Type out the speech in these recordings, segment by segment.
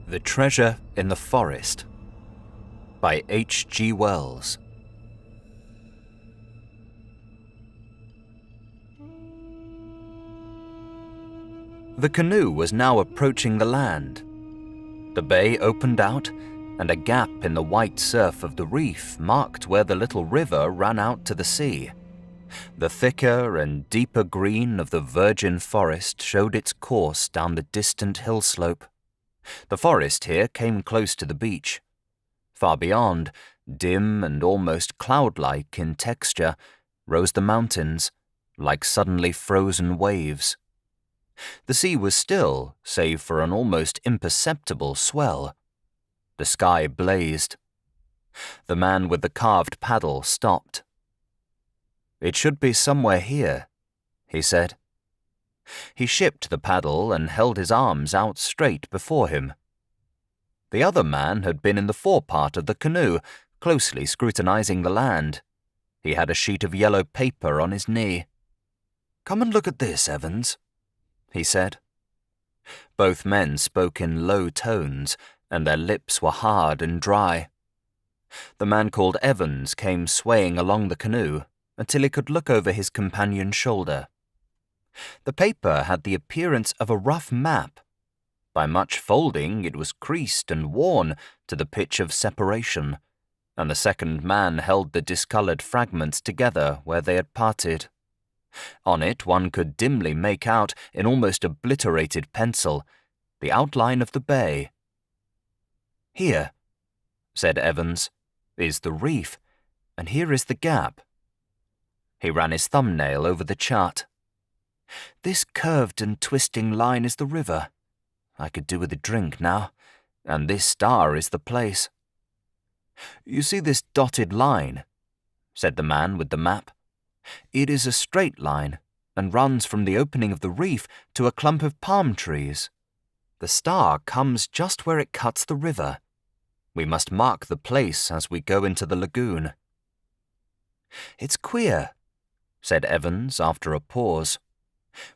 The Treasure in the Forest by H.G. Wells. The canoe was now approaching the land. The bay opened out, and a gap in the white surf of the reef marked where the little river ran out to the sea. The thicker and deeper green of the virgin forest showed its course down the distant hill slope. The forest here came close to the beach. Far beyond, dim and almost cloud-like in texture, rose the mountains, like suddenly frozen waves. The sea was still, save for an almost imperceptible swell. The sky blazed. The man with the carved paddle stopped. "It should be somewhere here," he said. He shipped the paddle and held his arms out straight before him. The other man had been in the forepart of the canoe, closely scrutinizing the land. He had a sheet of yellow paper on his knee. "Come and look at this, Evans," he said. Both men spoke in low tones, and their lips were hard and dry. The man called Evans came swaying along the canoe until he could look over his companion's shoulder. The paper had the appearance of a rough map. By much folding, it was creased and worn to the pitch of separation, and the second man held the discolored fragments together where they had parted. On it one could dimly make out, in almost obliterated pencil, the outline of the bay. "Here," said Evans, "is the reef, and here is the gap." He ran his thumbnail over the chart. "This curved and twisting line is the river. I could do with a drink now, and this star is the place." "You see this dotted line?" said the man with the map. "It is a straight line, and runs from the opening of the reef to a clump of palm trees. The star comes just where it cuts the river. We must mark the place as we go into the lagoon." "It's queer," said Evans after a pause,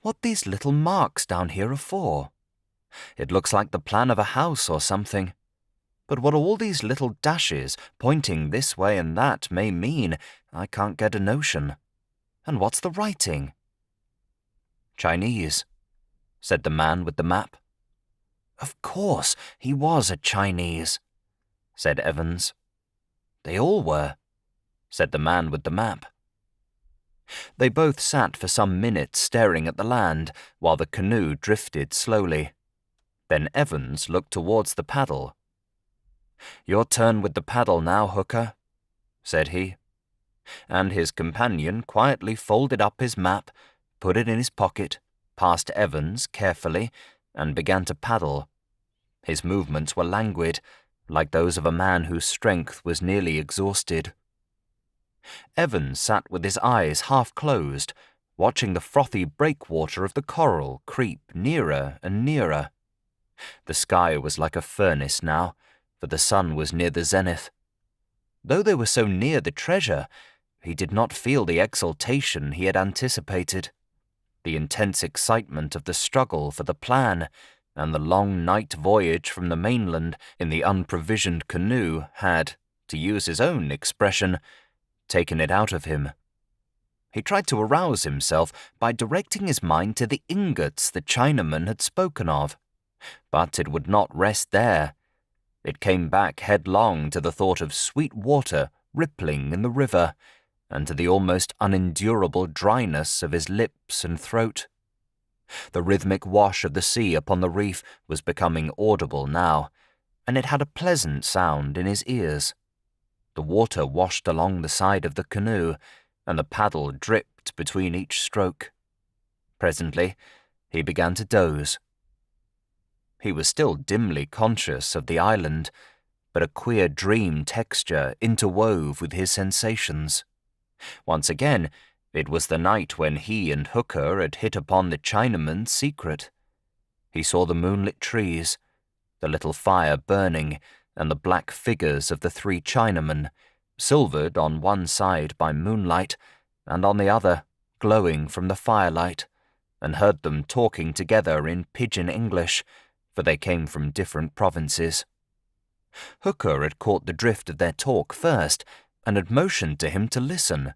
"what these little marks down here are for. It looks like the plan of a house or something. But what all these little dashes pointing this way and that may mean, I can't get a notion. And what's the writing?" "Chinese," said the man with the map. "Of course, he was a Chinese," said Evans. "They all were," said the man with the map. They both sat for some minutes staring at the land while the canoe drifted slowly. Then Evans looked towards the paddle. "Your turn with the paddle now, Hooker," said he. And his companion quietly folded up his map, put it in his pocket, passed Evans carefully, and began to paddle. His movements were languid, like those of a man whose strength was nearly exhausted. Evans sat with his eyes half closed, watching the frothy breakwater of the coral creep nearer and nearer. The sky was like a furnace now, for the sun was near the zenith. Though they were so near the treasure, he did not feel the exultation he had anticipated. The intense excitement of the struggle for the plan and the long night voyage from the mainland in the unprovisioned canoe had, to use his own expression, taken it out of him. He tried to arouse himself by directing his mind to the ingots the Chinaman had spoken of, but it would not rest there. It came back headlong to the thought of sweet water rippling in the river, and to the almost unendurable dryness of his lips and throat. The rhythmic wash of the sea upon the reef was becoming audible now, and it had a pleasant sound in his ears. The water washed along the side of the canoe, and the paddle dripped between each stroke. Presently, he began to doze. He was still dimly conscious of the island, but a queer dream texture interwove with his sensations. Once again, it was the night when he and Hooker had hit upon the Chinaman's secret. He saw the moonlit trees, the little fire burning, and the black figures of the three Chinamen, silvered on one side by moonlight, and on the other, glowing from the firelight, and heard them talking together in pidgin English, for they came from different provinces. Hooker had caught the drift of their talk first and had motioned to him to listen.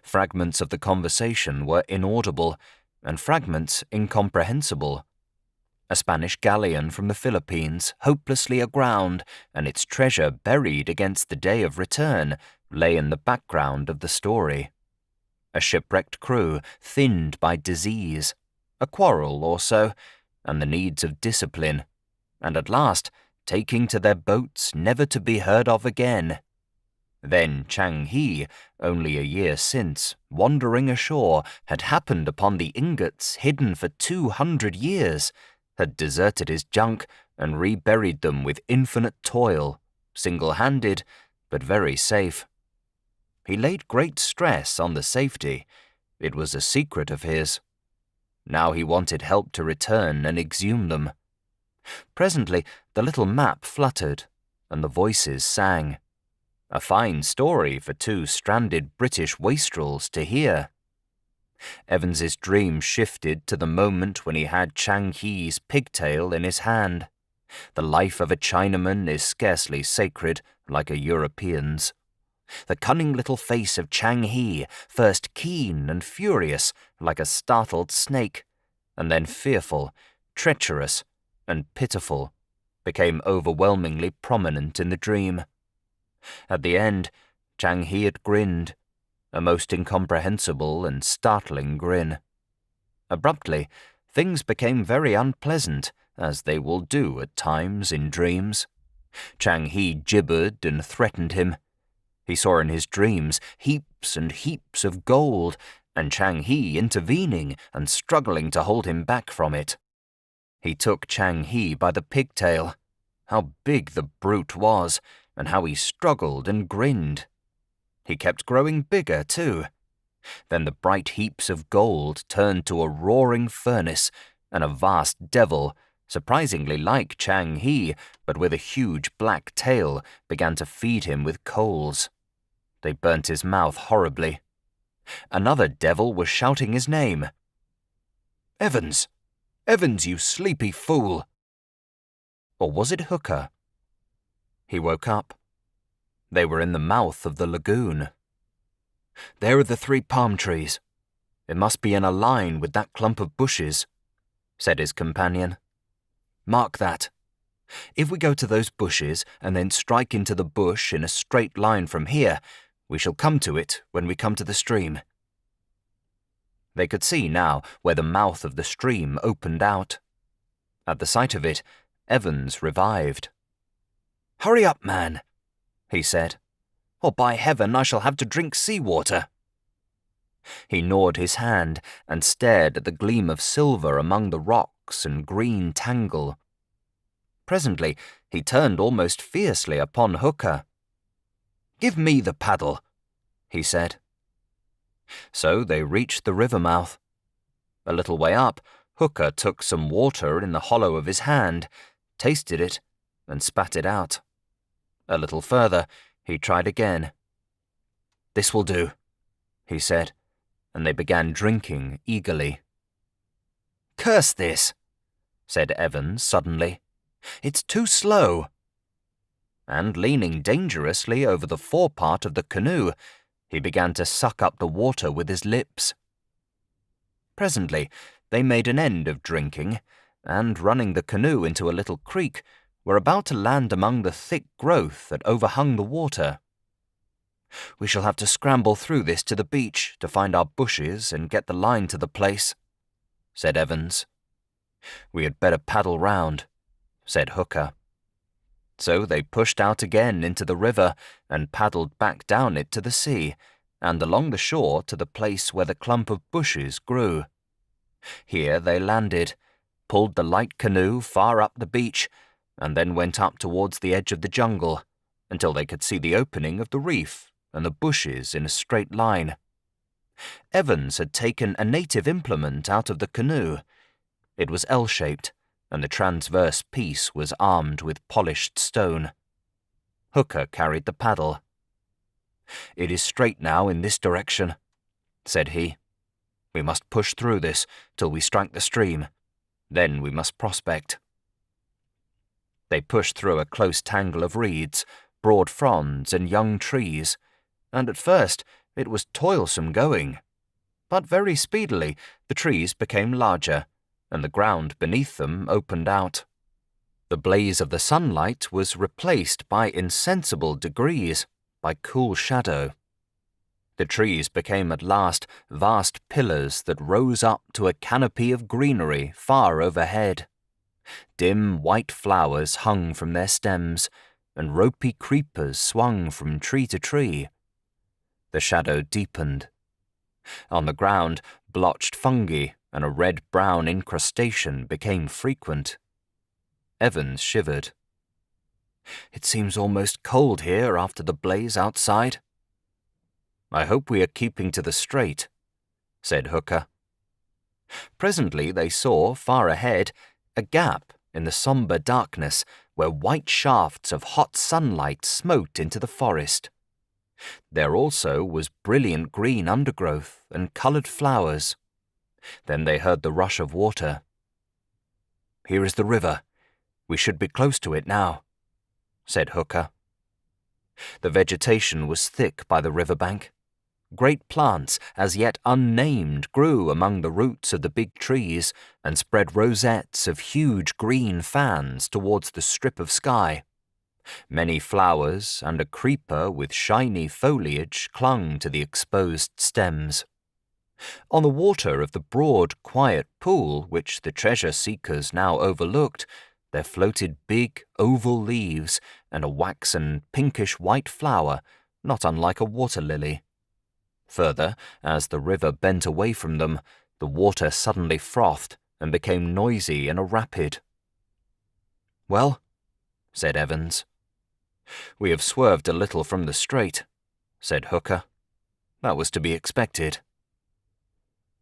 Fragments of the conversation were inaudible, and fragments incomprehensible. A Spanish galleon from the Philippines, hopelessly aground, and its treasure buried against the day of return, lay in the background of the story. A shipwrecked crew, thinned by disease, a quarrel or so, and the needs of discipline, and at last taking to their boats never to be heard of again. Then Chang He, only a year since, wandering ashore, had happened upon the ingots hidden for 200 years, had deserted his junk and reburied them with infinite toil, single-handed, but very safe. He laid great stress on the safety. It was a secret of his. Now he wanted help to return and exhume them. Presently the little map fluttered, and the voices sang. A fine story for two stranded British wastrels to hear. Evans's dream shifted to the moment when he had Chang He's pigtail in his hand. The life of a Chinaman is scarcely sacred like a European's. The cunning little face of Chang He, first keen and furious like a startled snake, and then fearful, treacherous, and pitiful, became overwhelmingly prominent in the dream. At the end, Chang He had grinned, a most incomprehensible and startling grin. Abruptly, things became very unpleasant, as they will do at times in dreams. Chang He gibbered and threatened him. He saw in his dreams heaps and heaps of gold, and Chang He intervening and struggling to hold him back from it. He took Chang He by the pigtail. How big the brute was, and how he struggled and grinned. He kept growing bigger, too. Then the bright heaps of gold turned to a roaring furnace, and a vast devil, surprisingly like Chang He, but with a huge black tail, began to feed him with coals. They burnt his mouth horribly. Another devil was shouting his name. "Evans! Evans, you sleepy fool!" Or was it Hooker? He woke up. They were in the mouth of the lagoon. "There are the 3 palm trees. It must be in a line with that clump of bushes," said his companion. "Mark that. If we go to those bushes and then strike into the bush in a straight line from here, we shall come to it when we come to the stream." They could see now where the mouth of the stream opened out. At the sight of it, Evans revived. "Hurry up, man," he said, "or by heaven I shall have to drink seawater." He gnawed his hand and stared at the gleam of silver among the rocks and green tangle. Presently he turned almost fiercely upon Hooker. "Give me the paddle," he said. So they reached the river mouth. A little way up, Hooker took some water in the hollow of his hand, tasted it, and spat it out. A little further, he tried again. "This will do," he said, and they began drinking eagerly. "Curse this," said Evans suddenly. "It's too slow." And leaning dangerously over the forepart of the canoe, he began to suck up the water with his lips. Presently, they made an end of drinking, and running the canoe into a little creek, were about to land among the thick growth that overhung the water. "We shall have to scramble through this to the beach to find our bushes and get the line to the place," said Evans. "We had better paddle round," said Hooker. So they pushed out again into the river and paddled back down it to the sea, and along the shore to the place where the clump of bushes grew. Here they landed, pulled the light canoe far up the beach, and then went up towards the edge of the jungle, until they could see the opening of the reef and the bushes in a straight line. Evans had taken a native implement out of the canoe. It was L-shaped, and the transverse piece was armed with polished stone. Hooker carried the paddle. "It is straight now in this direction," said he. "We must push through this till we strike the stream. Then we must prospect." They pushed through a close tangle of reeds, broad fronds and young trees, and at first it was toilsome going. But very speedily the trees became larger, and the ground beneath them opened out. The blaze of the sunlight was replaced by insensible degrees by cool shadow. The trees became at last vast pillars that rose up to a canopy of greenery far overhead. Dim white flowers hung from their stems, and ropey creepers swung from tree to tree. The shadow deepened. On the ground, blotched fungi and a red-brown incrustation became frequent. Evans shivered. "It seems almost cold here after the blaze outside." "I hope we are keeping to the straight," said Hooker. Presently they saw, far ahead, a gap in the sombre darkness where white shafts of hot sunlight smote into the forest. There also was brilliant green undergrowth and coloured flowers. Then they heard the rush of water. "Here is the river. We should be close to it now," said Hooker. The vegetation was thick by the riverbank. Great plants, as yet unnamed, grew among the roots of the big trees and spread rosettes of huge green fans towards the strip of sky. Many flowers and a creeper with shiny foliage clung to the exposed stems. On the water of the broad, quiet pool which the treasure-seekers now overlooked, there floated big, oval leaves and a waxen, pinkish-white flower, not unlike a water-lily. Further, as the river bent away from them, the water suddenly frothed and became noisy in a rapid. "Well," said Evans. "We have swerved a little from the straight," said Hooker. "That was to be expected."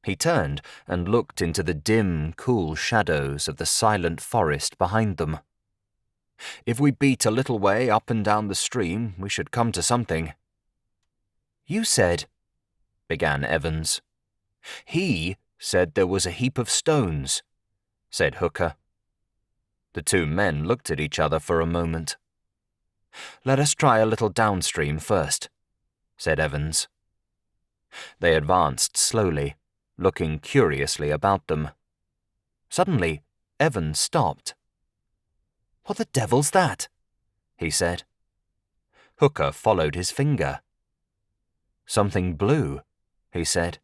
He turned and looked into the dim, cool shadows of the silent forest behind them. "If we beat a little way up and down the stream, we should come to something." "You said—" began Evans. "He said there was a heap of stones," said Hooker. The two men looked at each other for a moment. "Let us try a little downstream first," said Evans. They advanced slowly, looking curiously about them. Suddenly, Evans stopped. "What the devil's that?" he said. Hooker followed his finger. "Something blue," he said.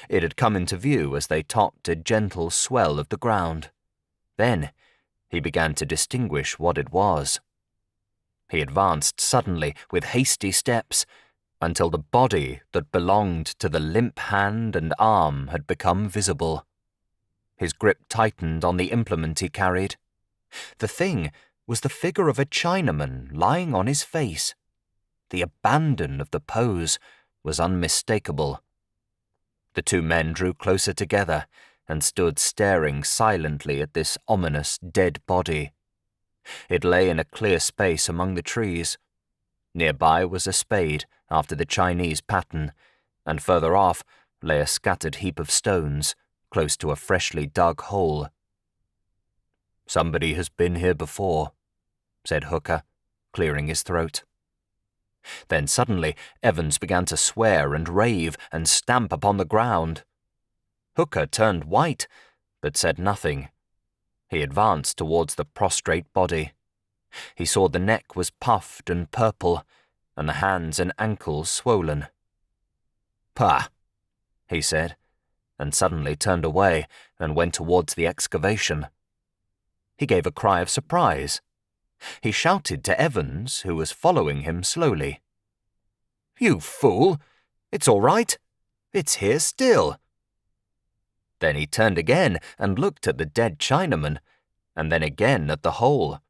It had come into view as they topped a gentle swell of the ground. Then he began to distinguish what it was. He advanced suddenly with hasty steps until the body that belonged to the limp hand and arm had become visible. His grip tightened on the implement he carried. The thing was the figure of a Chinaman lying on his face. The abandon of the pose was unmistakable. The two men drew closer together and stood staring silently at this ominous dead body. It lay in a clear space among the trees. Nearby was a spade, after the Chinese pattern, and further off lay a scattered heap of stones, close to a freshly dug hole. "Somebody has been here before," said Hooker, clearing his throat. Then suddenly Evans began to swear and rave and stamp upon the ground. Hooker turned white, but said nothing. He advanced towards the prostrate body. He saw the neck was puffed and purple, and the hands and ankles swollen. "Pah!" he said, and suddenly turned away and went towards the excavation. He gave a cry of surprise. He shouted to Evans, who was following him slowly. "You fool! It's all right. It's here still." Then he turned again and looked at the dead Chinaman, and then again at the hole.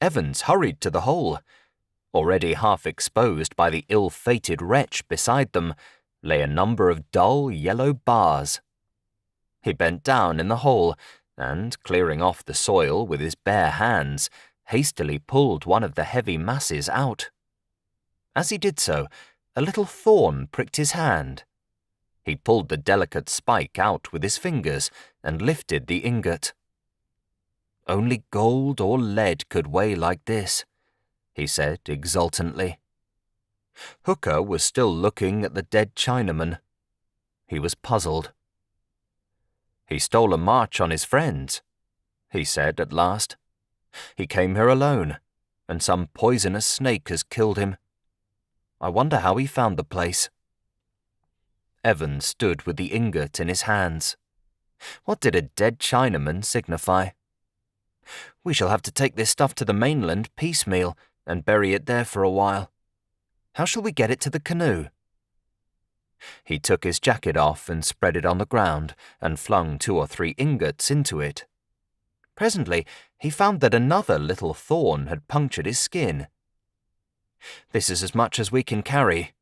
Evans hurried to the hole. Already half exposed by the ill-fated wretch beside them lay a number of dull yellow bars. He bent down in the hole and, clearing off the soil with his bare hands, hastily pulled one of the heavy masses out. As he did so, a little thorn pricked his hand. He pulled the delicate spike out with his fingers and lifted the ingot. Only gold or lead could weigh like this, he said exultantly. Hooker was still looking at the dead Chinaman. He was puzzled. He stole a march on his friends, he said at last. He came here alone, and some poisonous snake has killed him. I wonder how he found the place. Evans stood with the ingot in his hands. What did a dead Chinaman signify? We shall have to take this stuff to the mainland piecemeal and bury it there for a while. How shall we get it to the canoe? He took his jacket off and spread it on the ground and flung 2 or 3 ingots into it. Presently, he found that another little thorn had punctured his skin. This is as much as we can carry,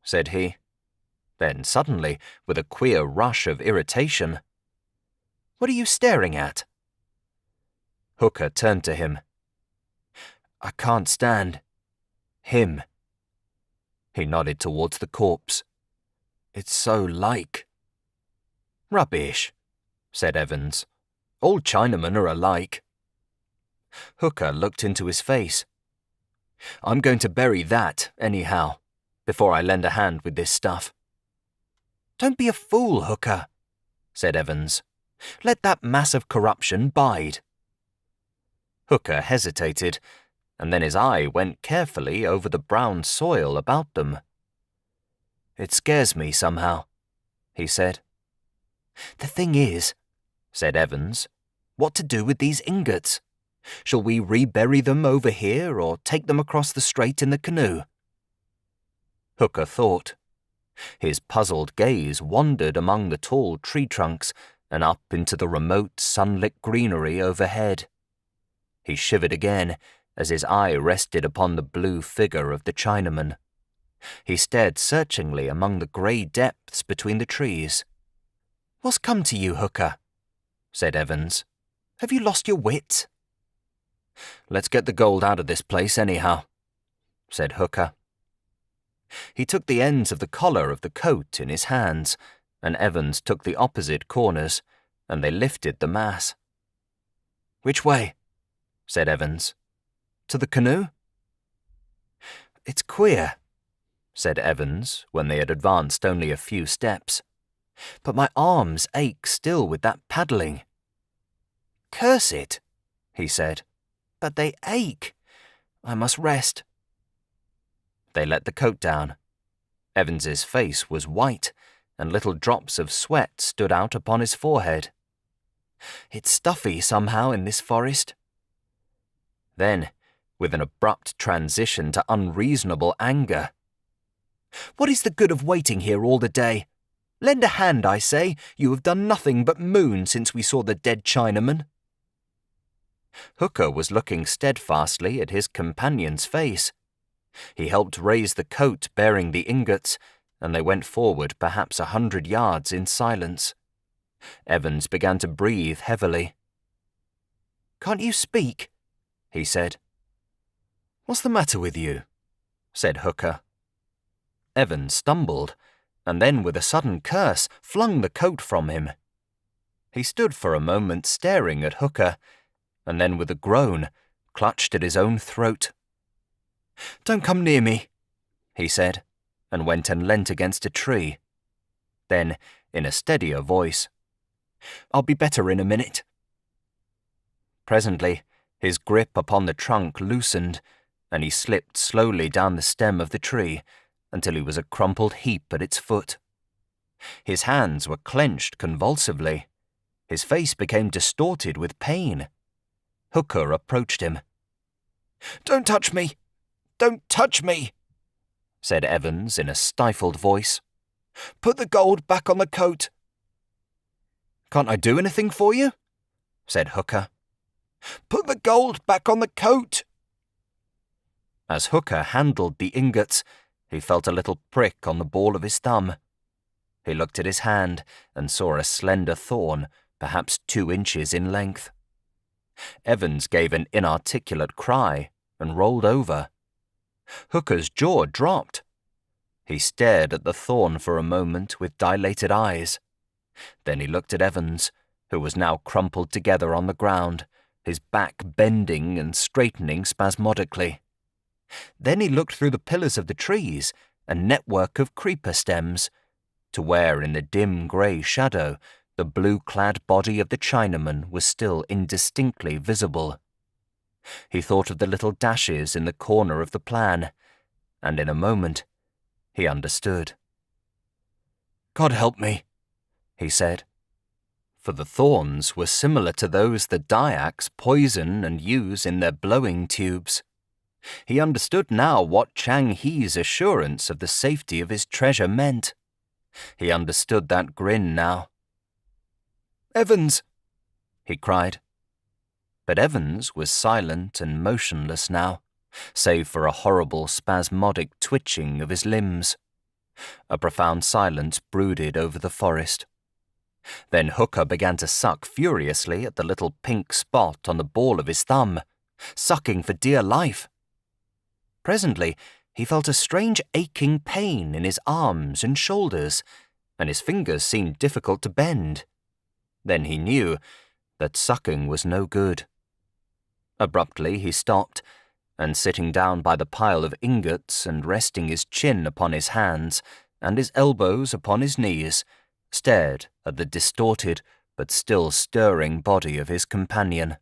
said he. Then suddenly, with a queer rush of irritation, What are you staring at? Hooker turned to him. I can't stand him. He nodded towards the corpse. It's so like. Rubbish, said Evans. All Chinamen are alike. Hooker looked into his face. I'm going to bury that, anyhow, before I lend a hand with this stuff. Don't be a fool, Hooker, said Evans. Let that mass of corruption bide. Hooker hesitated, and then his eye went carefully over the brown soil about them. It scares me somehow, he said. The thing is, said Evans, what to do with these ingots? Shall we rebury them over here or take them across the strait in the canoe? Hooker thought. His puzzled gaze wandered among the tall tree trunks and up into the remote sunlit greenery overhead. He shivered again as his eye rested upon the blue figure of the Chinaman. He stared searchingly among the grey depths between the trees. What's come to you, Hooker? Said Evans. Have you lost your wits? Let's get the gold out of this place anyhow, said Hooker. He took the ends of the collar of the coat in his hands, and Evans took the opposite corners, and they lifted the mass. Which way? Said Evans. To the canoe? It's queer, said Evans, when they had advanced only a few steps. But my arms ache still with that paddling. Curse it, he said. But they ache. I must rest. They let the coat down. Evans's face was white, and little drops of sweat stood out upon his forehead. It's stuffy somehow in this forest. Then, with an abrupt transition to unreasonable anger, What is the good of waiting here all the day? Lend a hand, I say. You have done nothing but moon since we saw the dead Chinaman. Hooker was looking steadfastly at his companion's face. He helped raise the coat bearing the ingots, and they went forward perhaps 100 yards in silence. Evans began to breathe heavily. Can't you speak? He said. What's the matter with you? Said Hooker. Evans stumbled, and then with a sudden curse flung the coat from him. He stood for a moment staring at Hooker, and then with a groan clutched at his own throat. Don't come near me, he said, and went and leant against a tree. Then, in a steadier voice, I'll be better in a minute. Presently, his grip upon the trunk loosened, and he slipped slowly down the stem of the tree until he was a crumpled heap at its foot. His hands were clenched convulsively. His face became distorted with pain. Hooker approached him. Don't touch me! Don't touch me! Said Evans in a stifled voice. Put the gold back on the coat. Can't I do anything for you? Said Hooker. Put the gold back on the coat! As Hooker handled the ingots, he felt a little prick on the ball of his thumb. He looked at his hand and saw a slender thorn, perhaps 2 inches in length. Evans gave an inarticulate cry and rolled over. Hooker's jaw dropped. He stared at the thorn for a moment with dilated eyes. Then he looked at Evans, who was now crumpled together on the ground, his back bending and straightening spasmodically. Then he looked through the pillars of the trees and network of creeper stems, to where in the dim grey shadow the blue-clad body of the Chinaman was still indistinctly visible. He thought of the little dashes in the corner of the plan, and in a moment he understood. "God help me," he said, for the thorns were similar to those the Dyaks poison and use in their blowing tubes. He understood now what Chang He's assurance of the safety of his treasure meant. He understood that grin now. "Evans!" he cried. But Evans was silent and motionless now, save for a horrible spasmodic twitching of his limbs. A profound silence brooded over the forest. Then Hooker began to suck furiously at the little pink spot on the ball of his thumb, sucking for dear life. Presently, he felt a strange aching pain in his arms and shoulders, and his fingers seemed difficult to bend. Then he knew that sucking was no good. Abruptly he stopped, and sitting down by the pile of ingots and resting his chin upon his hands and his elbows upon his knees, stared at the distorted but still stirring body of his companion.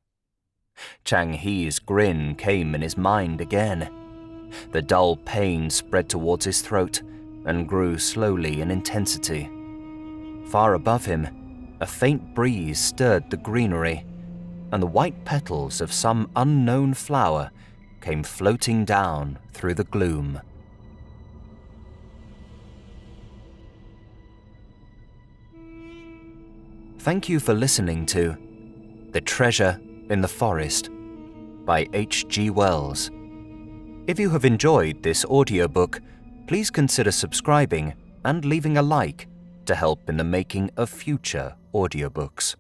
Chang He's grin came in his mind again. The dull pain spread towards his throat and grew slowly in intensity. Far above him, a faint breeze stirred the greenery, and the white petals of some unknown flower came floating down through the gloom. Thank you for listening to The Treasure in the Forest by H.G. Wells. If you have enjoyed this audiobook, please consider subscribing and leaving a like to help in the making of future audiobooks.